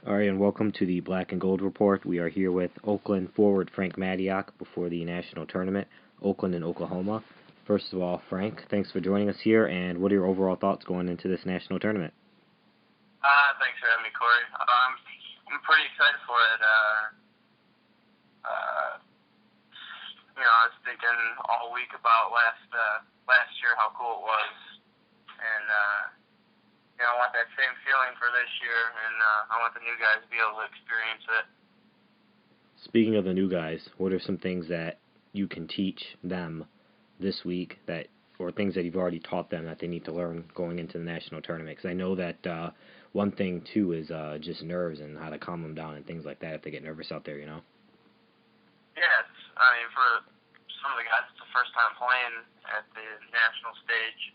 All right, and welcome to the Black and Gold Report. We are here with Oakland forward Frank Matyok before the national tournament, Oakland and Oklahoma. First of all, Frank, thanks for joining us here, and what are your overall thoughts going into this national tournament? Thanks for having me, Corey. I'm pretty excited for it. I was thinking all week about last year, how cool it was, and I want that same feeling for this year, and I want the new guys to be able to experience it. Speaking of the new guys, what are some things that you can teach them this week or things that you've already taught them that they need to learn going into the national tournament? Because I know that one thing too is just nerves and how to calm them down and things like that if they get nervous out there, Yeah, for some of the guys, it's the first time playing at the national stage,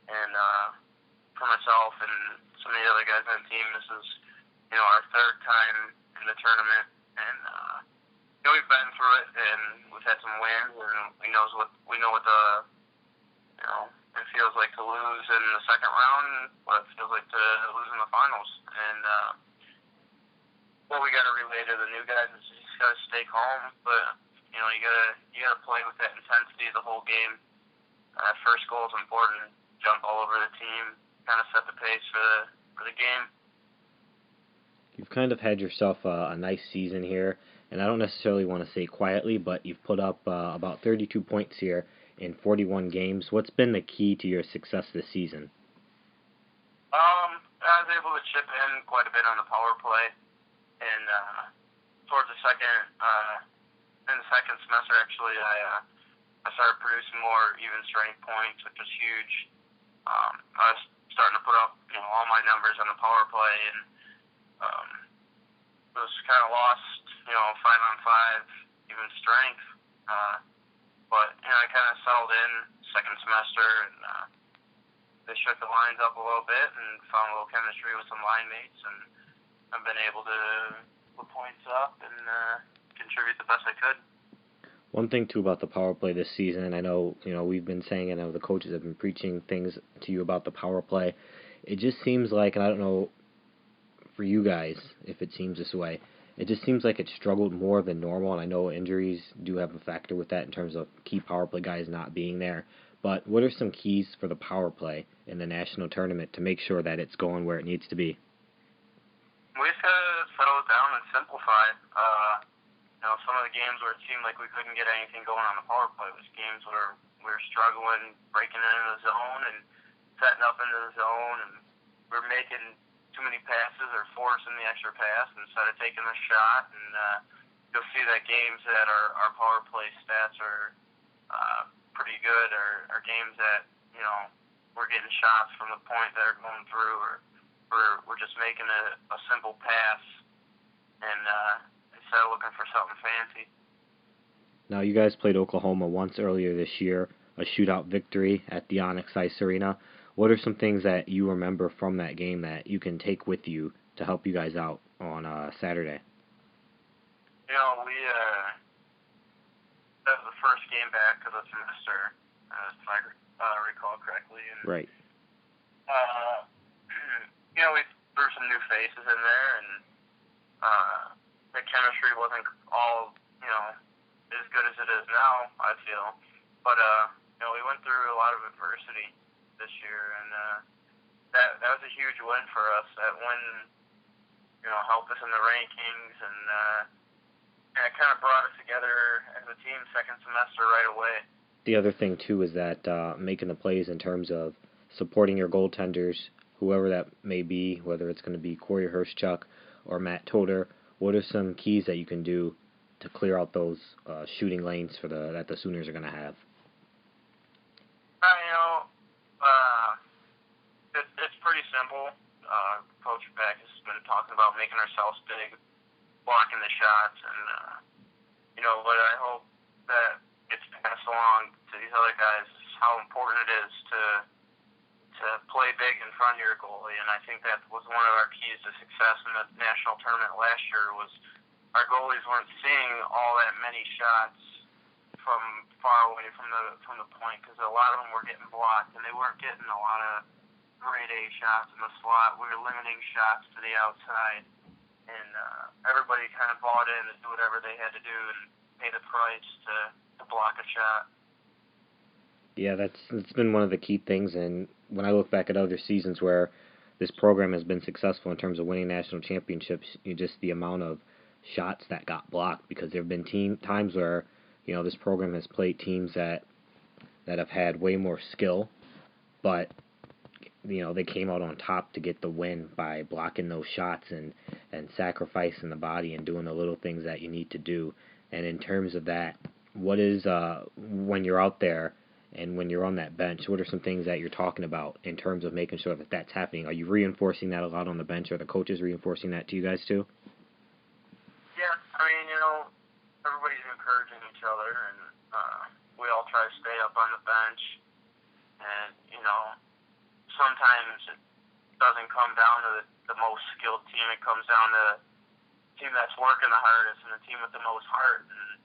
and for myself and some of the other guys on the team, this is, our third time in the tournament, and we've been through it, and we've had some wins, and we know what it feels like to lose in the second round, and what it feels like to lose in the finals, and what we got to relay to the new guys is you just got to stay calm, but you gotta play with that intensity the whole game. First goal is important. Jump all over the team, kind of set the pace for the game. You've kind of had yourself a nice season here, and I don't necessarily want to say quietly, but you've put up about 32 points here in 41 games. What's been the key to your success this season? I was able to chip in quite a bit on the power play, and towards in the second semester, actually, I started producing more even strength points, which was huge. I was starting to put up, all my numbers on the power play, and was kind of lost, 5-on-5, even strength. But I kind of settled in second semester, and they shook the lines up a little bit and found a little chemistry with some line mates, and I've been able to put points up and contribute the best I could. One thing too about the power play this season, and I know we've been saying, and I know the coaches have been preaching things to you about the power play. It just seems like, and I don't know for you guys if it seems this way, it just seems like it struggled more than normal, and I know injuries do have a factor with that in terms of key power play guys not being there. But what are some keys for the power play in the national tournament to make sure that it's going where it needs to be? We just gotta settle it down and simplify. Some of the games where it seemed like we couldn't get anything going on the power play was games where we were struggling, breaking into the zone and setting up into the zone, and we were making too many passes or forcing the extra pass instead of taking the shot. And you'll see that games that our power play stats are pretty good, or games that we're getting shots from the point that are going through, or we're just making a simple pass, and instead of looking for something fancy. Now, you guys played Oklahoma once earlier this year, a shootout victory at the Onyx Ice Arena. What are some things that you remember from that game that you can take with you to help you guys out on Saturday? That was the first game back of the semester, if I recall correctly. And, right. We threw some new faces in there, and the chemistry wasn't all, as good as it is now, I feel. But, we went through a lot of adversity this year, and that was a huge win for us. That win, helped us in the rankings, and it kind of brought us together as a team second semester right away. The other thing, too, is that making the plays in terms of supporting your goaltenders, whoever that may be, whether it's going to be Corey Hirschchuk or Matt Toder. What are some keys that you can do to clear out those shooting lanes that the Sooners are going to have? It's pretty simple. Coach Beck has been talking about making ourselves big, blocking the shots, and what I hope that gets passed along to these other guys is how important it is to play big in front of your goalie, and I think that was one of our keys to success in the national tournament last year. Was our goalies weren't seeing all that many shots from far away from the point, because a lot of them were getting blocked, and they weren't getting a lot of grade A shots in the slot. We were limiting shots to the outside, and everybody kind of bought in to do whatever they had to do and pay the price to block a shot. Yeah, that's been one of the key things. And when I look back at other seasons where this program has been successful in terms of winning national championships, just the amount of shots that got blocked, because there have been times where this program has played teams that have had way more skill, but they came out on top to get the win by blocking those shots and sacrificing the body and doing the little things that you need to do. And in terms of that, what is when you're out there and when you're on that bench, what are some things that you're talking about in terms of making sure that that's happening? Are you reinforcing that a lot on the bench? Are the coaches reinforcing that to you guys too? Yeah, I mean, everybody's encouraging each other, and we all try to stay up on the bench. And, sometimes it doesn't come down to the most skilled team. It comes down to the team that's working the hardest and the team with the most heart. And,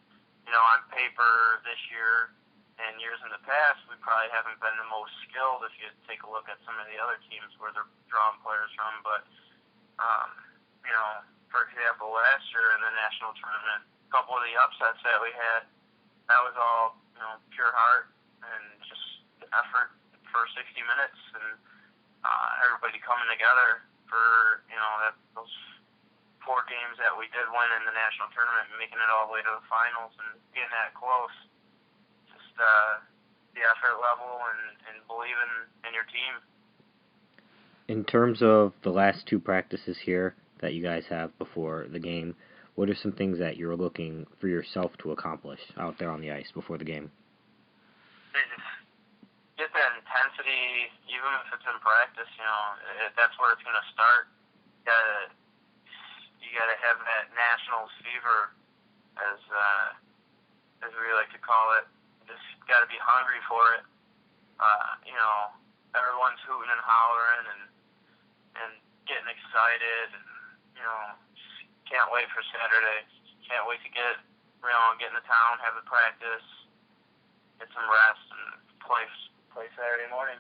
on paper this year and years in the past, we probably haven't been the most skilled if you take a look at some of the other teams where they're drawing players from. But, for example, last year in the national tournament, a couple of the upsets that we had, that was all, pure heart and just effort for 60 minutes and everybody coming together for, those 4 games that we did win in the national tournament and making it all the way to the finals and getting that close. Just the effort level and believing in your team. In terms of the last 2 practices here that you guys have before the game, what are some things that you're looking for yourself to accomplish out there on the ice before the game? Just get that intensity, even if it's in practice, that's where it's going to start. You gotta have that nationals fever, as we like to call it. Just got to be hungry for it. Everyone's hooting and hollering and getting excited, and just can't wait for Saturday. Can't wait to get into town, have the practice, get some rest, and play Saturday morning.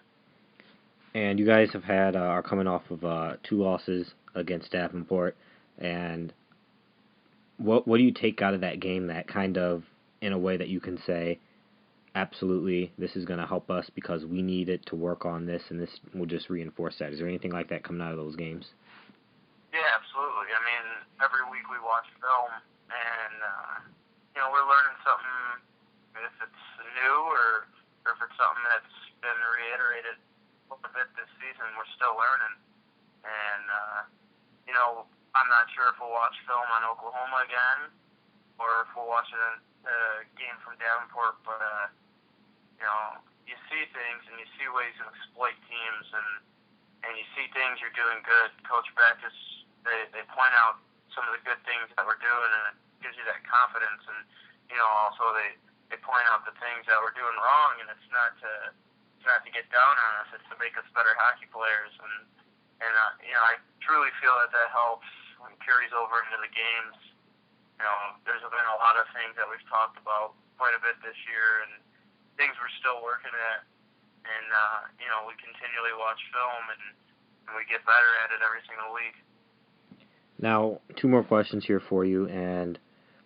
And you guys are coming off of 2 losses against Davenport. And what do you take out of that game that kind of, in a way that you can say, absolutely, this is going to help us because we need it to work on this, and this will just reinforce that? Is there anything like that coming out of those games? Yeah, absolutely. I mean, every week we watch film, and we're learning something, if it's new or if it's something that's been reiterated a little bit this season. We're still learning, and I'm not sure if we'll watch film on Oklahoma again or if we'll watch a game from Davenport, but you see things and you see ways to exploit teams, and you see things you're doing good. Coach Beck they point out some of the good things that we're doing, and it gives you that confidence. And also they point out the things that we're doing wrong, and it's not to get down on us. It's to make us better hockey players. And I truly feel that helps when it carries over into the games. There's been a lot of things that we've talked about quite a bit this year, and things we're still working at. And we continually watch film, and we get better at it every single week. Now, 2 more questions here for you, and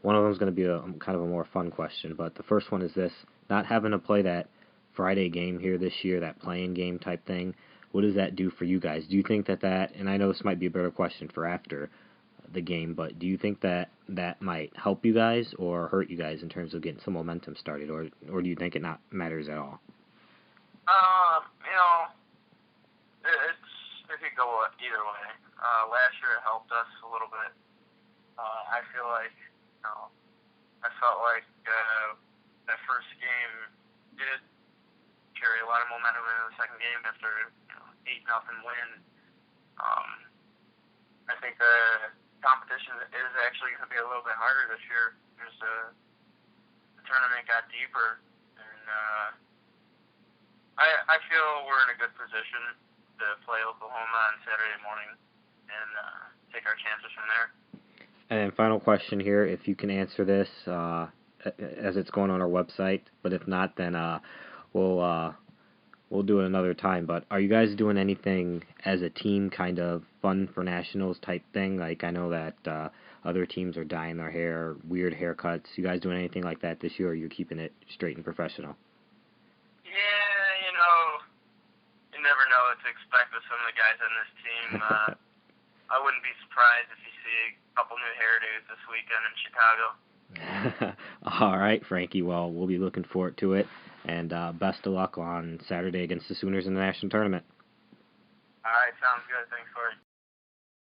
one of them is going to be a kind of a more fun question. But the first one is this: not having to play that Friday game here this year, that playing game type thing, what does that do for you guys? Do you think that, and I know this might be a better question for after the game, but do you think that might help you guys or hurt you guys in terms of getting some momentum started, or do you think it not matters at all? It could go either way. Last year it helped us a little bit. I feel like, I felt like that first game did carry a lot of momentum into the second game after 8-0 win. I think the competition is actually going to be a little bit harder this year. The tournament got deeper, and I feel we're in a good position to play Oklahoma on Saturday morning and take our chances from there. And final question here, if you can answer this as it's going on our website, but if not, then we'll we'll do it another time. But are you guys doing anything as a team, kind of fun for nationals type thing? Like I know that other teams are dyeing their hair, weird haircuts. You guys doing anything like that this year, or are you keeping it straight and professional? Yeah, you never know what to expect with some of the guys on this team. I wouldn't be surprised if you see a couple new hairdos this weekend in Chicago. All right, Frankie. Well, we'll be looking forward to it, and best of luck on Saturday against the Sooners in the national tournament. All right, sounds good. Thanks.